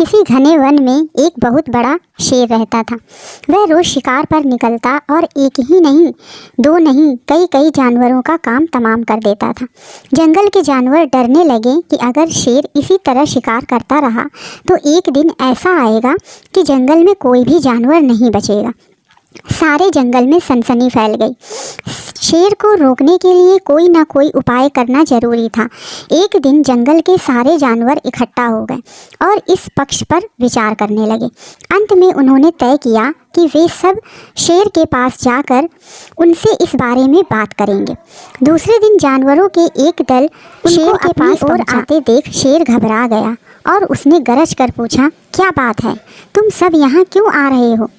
किसी घने वन में एक बहुत बड़ा शेर रहता था। वह रोज शिकार पर निकलता और एक ही नहीं, दो नहीं, कई कई जानवरों का काम तमाम कर देता था। जंगल के जानवर डरने लगे कि अगर शेर इसी तरह शिकार करता रहा तो एक दिन ऐसा आएगा कि जंगल में कोई भी जानवर नहीं बचेगा। सारे जंगल में सनसनी फैल गई। शेर को रोकने के लिए कोई ना कोई उपाय करना जरूरी था। एक दिन जंगल के सारे जानवर इकट्ठा हो गए और इस पक्ष पर विचार करने लगे। अंत में उन्होंने तय किया कि वे सब शेर के पास जाकर उनसे इस बारे में बात करेंगे। दूसरे दिन जानवरों के एक दल शेर के पास और आते देख शेर घबरा गया और उसने गरज कर पूछा, क्या बात है, तुम सब यहाँ क्यों आ रहे हो?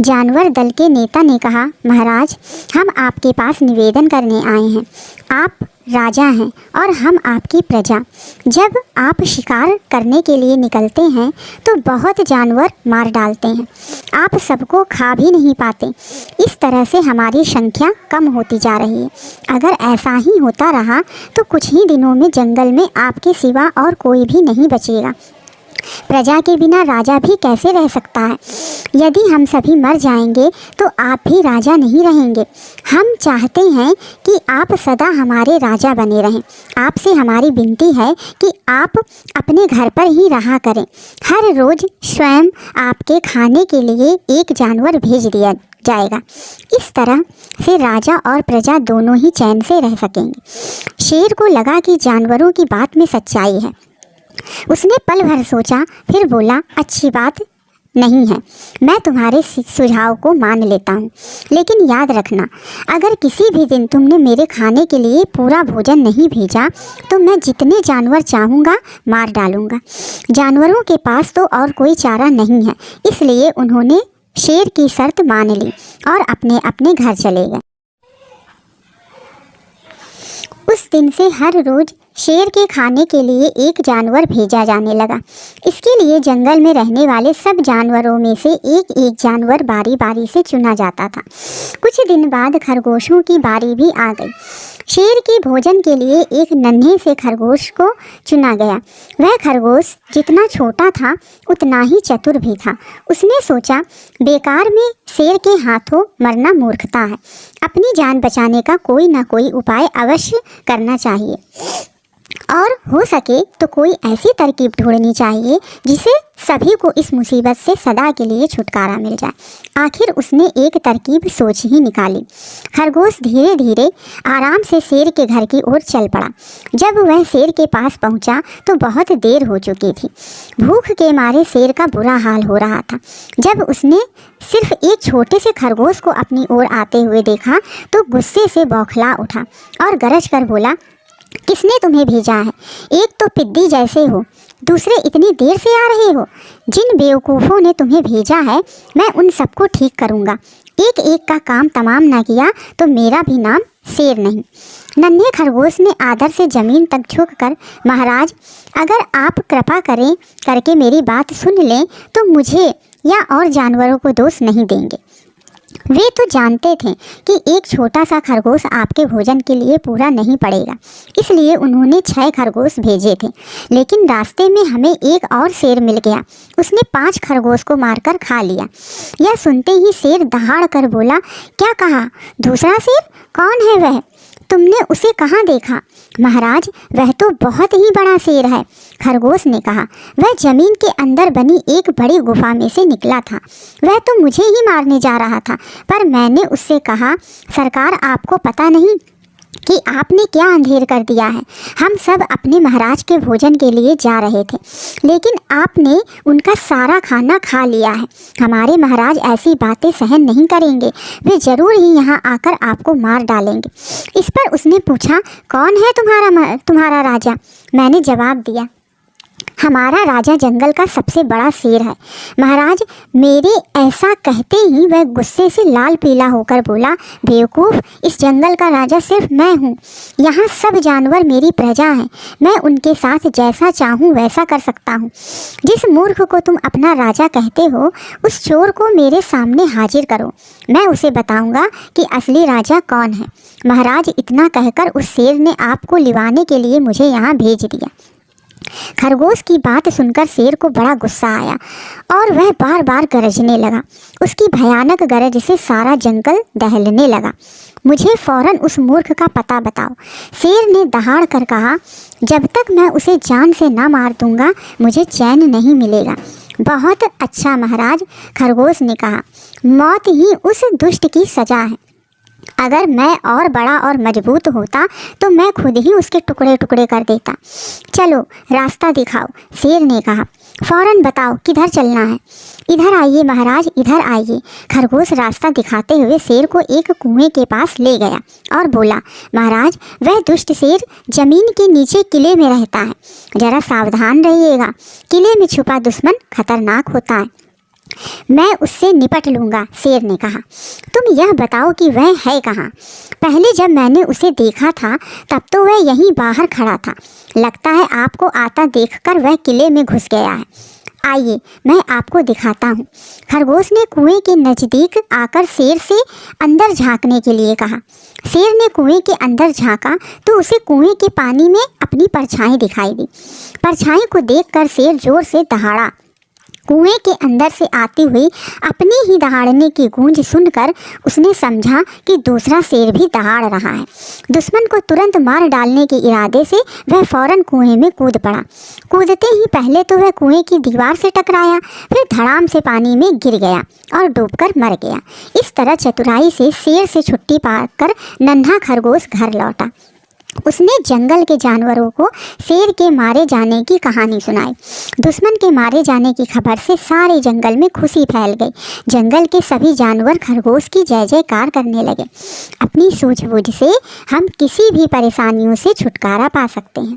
जानवर दल के नेता ने कहा, महाराज, हम आपके पास निवेदन करने आए हैं। आप राजा हैं और हम आपकी प्रजा। जब आप शिकार करने के लिए निकलते हैं तो बहुत जानवर मार डालते हैं। आप सबको खा भी नहीं पाते। इस तरह से हमारी संख्या कम होती जा रही है। अगर ऐसा ही होता रहा तो कुछ ही दिनों में जंगल में आपके सिवा और कोई भी नहीं बचेगा। प्रजा के बिना राजा भी कैसे रह सकता है? यदि हम सभी मर जाएंगे तो आप भी राजा नहीं रहेंगे। हम चाहते हैं कि आप सदा हमारे राजा बने रहें। आपसे हमारी विनती है कि आप अपने घर पर ही रहा करें। हर रोज़ स्वयं आपके खाने के लिए एक जानवर भेज दिया जाएगा। इस तरह से राजा और प्रजा दोनों ही चैन से रह सकेंगे। शेर को लगा कि जानवरों की बात में सच्चाई है। उसने पल भर सोचा, फिर बोला, अच्छी बात नहीं है, मैं तुम्हारे सुझाव को मान लेता हूँ, लेकिन याद रखना, अगर किसी भी दिन तुमने मेरे खाने के लिए पूरा भोजन नहीं भेजा तो मैं जितने जानवर चाहूँगा मार डालूँगा। जानवरों के पास तो और कोई चारा नहीं है, इसलिए उन्होंने शेर की शर्त मान ली और अपने अपने घर चले गए। उस दिन से हर रोज़ शेर के खाने के लिए एक जानवर भेजा जाने लगा। इसके लिए जंगल में रहने वाले सब जानवरों में से एक एक जानवर बारी बारी से चुना जाता था। कुछ दिन बाद खरगोशों की बारी भी आ गई। शेर के भोजन के लिए एक नन्हे से खरगोश को चुना गया। वह खरगोश जितना छोटा था उतना ही चतुर भी था। उसने सोचा, बेकार में शेर के हाथों मरना मूर्खता है। अपनी जान बचाने का कोई ना कोई उपाय अवश्य करना चाहिए और हो सके तो कोई ऐसी तरकीब ढूंढनी चाहिए जिससे सभी को इस मुसीबत से सदा के लिए छुटकारा मिल जाए। आखिर उसने एक तरकीब सोच ही निकाली। खरगोश धीरे धीरे आराम से शेर के घर की ओर चल पड़ा। जब वह शेर के पास पहुंचा तो बहुत देर हो चुकी थी। भूख के मारे शेर का बुरा हाल हो रहा था। जब उसने सिर्फ एक छोटे से खरगोश को अपनी ओर आते हुए देखा तो गुस्से से बौखला उठा और गरज कर बोला, किसने तुम्हें भेजा है? एक तो पिद्दी जैसे हो, दूसरे इतनी देर से आ रहे हो। जिन बेवकूफ़ों ने तुम्हें भेजा है मैं उन सबको ठीक करूँगा। एक एक का काम तमाम ना किया तो मेरा भी नाम शेर नहीं। नन्हे खरगोश ने आदर से ज़मीन तक झुककर, महाराज, अगर आप कृपा करें करके मेरी बात सुन लें तो मुझे या और जानवरों को दोष नहीं देंगे। वे तो जानते थे कि एक छोटा सा खरगोश आपके भोजन के लिए पूरा नहीं पड़ेगा, इसलिए उन्होंने 6 खरगोश भेजे थे। लेकिन रास्ते में हमें एक और शेर मिल गया। उसने 5 खरगोश को मारकर खा लिया। यह सुनते ही शेर दहाड़ कर बोला, क्या कहा? दूसरा शेर? कौन है वह? तुमने उसे कहाँ देखा? महाराज, वह तो बहुत ही बड़ा शेर है। खरगोश ने कहा, वह जमीन के अंदर बनी एक बड़ी गुफा में से निकला था। वह तो मुझे ही मारने जा रहा था, पर मैंने उससे कहा, सरकार, आपको पता नहीं कि आपने क्या अंधेर कर दिया है। हम सब अपने महाराज के भोजन के लिए जा रहे थे, लेकिन आपने उनका सारा खाना खा लिया है। हमारे महाराज ऐसी बातें सहन नहीं करेंगे। वे ज़रूर ही यहाँ आकर आपको मार डालेंगे। इस पर उसने पूछा, कौन है तुम्हारा राजा? मैंने जवाब दिया, हमारा राजा जंगल का सबसे बड़ा शेर है। महाराज, मेरे ऐसा कहते ही वह गुस्से से लाल पीला होकर बोला, बेवकूफ़, इस जंगल का राजा सिर्फ मैं हूँ। यहाँ सब जानवर मेरी प्रजा हैं। मैं उनके साथ जैसा चाहूँ वैसा कर सकता हूँ। जिस मूर्ख को तुम अपना राजा कहते हो उस चोर को मेरे सामने हाजिर करो। मैं उसे बताऊँगा कि असली राजा कौन है। महाराज, इतना कहकर उस शेर ने आपको लिवाने के लिए मुझे यहाँ भेज दिया। खरगोश की बात सुनकर शेर को बड़ा गुस्सा आया और वह बार बार गरजने लगा। उसकी भयानक गरज से सारा जंगल दहलने लगा। मुझे फौरन उस मूर्ख का पता बताओ, शेर ने दहाड़ कर कहा। जब तक मैं उसे जान से न मार दूंगा मुझे चैन नहीं मिलेगा। बहुत अच्छा महाराज, खरगोश ने कहा, मौत ही उस दुष्ट की सजा है। अगर मैं और बड़ा और मजबूत होता तो मैं खुद ही उसके टुकड़े टुकड़े कर देता। चलो रास्ता दिखाओ, शेर ने कहा। फौरन बताओ किधर चलना है। इधर आइए महाराज, इधर आइए। खरगोश रास्ता दिखाते हुए शेर को एक कुएं के पास ले गया और बोला, महाराज वह दुष्ट शेर जमीन के नीचे किले में रहता है, जरा सावधान रहिएगा। किले में छुपा दुश्मन खतरनाक होता है, मैं उससे निपट लूँगा, शेर ने कहा। तुम यह बताओ कि वह है कहाँ। पहले जब मैंने उसे देखा था तब तो वह यहीं बाहर खड़ा था। लगता है आपको आता देखकर वह किले में घुस गया है। आइए मैं आपको दिखाता हूँ। खरगोश ने कुएं के नज़दीक आकर शेर से अंदर झांकने के लिए कहा। शेर ने कुएं के अंदर झांका तो उसे कुएं के पानी में अपनी परछाई दिखाई दी। परछाई को देखकर शेर जोर से दहाड़ा। कुएं के अंदर से आती हुई अपनी ही दहाड़ने की गूंज सुनकर उसने समझा कि दूसरा शेर भी दहाड़ रहा है। दुश्मन को तुरंत मार डालने के इरादे से वह फौरन कुएं में कूद पड़ा। कूदते ही पहले तो वह कुएं की दीवार से टकराया, फिर धड़ाम से पानी में गिर गया और डूबकर मर गया। इस तरह चतुराई से शेर से छुट्टी पाकर नन्हा खरगोश घर लौटा। उसने जंगल के जानवरों को शेर के मारे जाने की कहानी सुनाई। दुश्मन के मारे जाने की खबर से सारे जंगल में खुशी फैल गई। जंगल के सभी जानवर खरगोश की जय जयकार करने लगे। अपनी सूझबूझ से हम किसी भी परेशानियों से छुटकारा पा सकते हैं।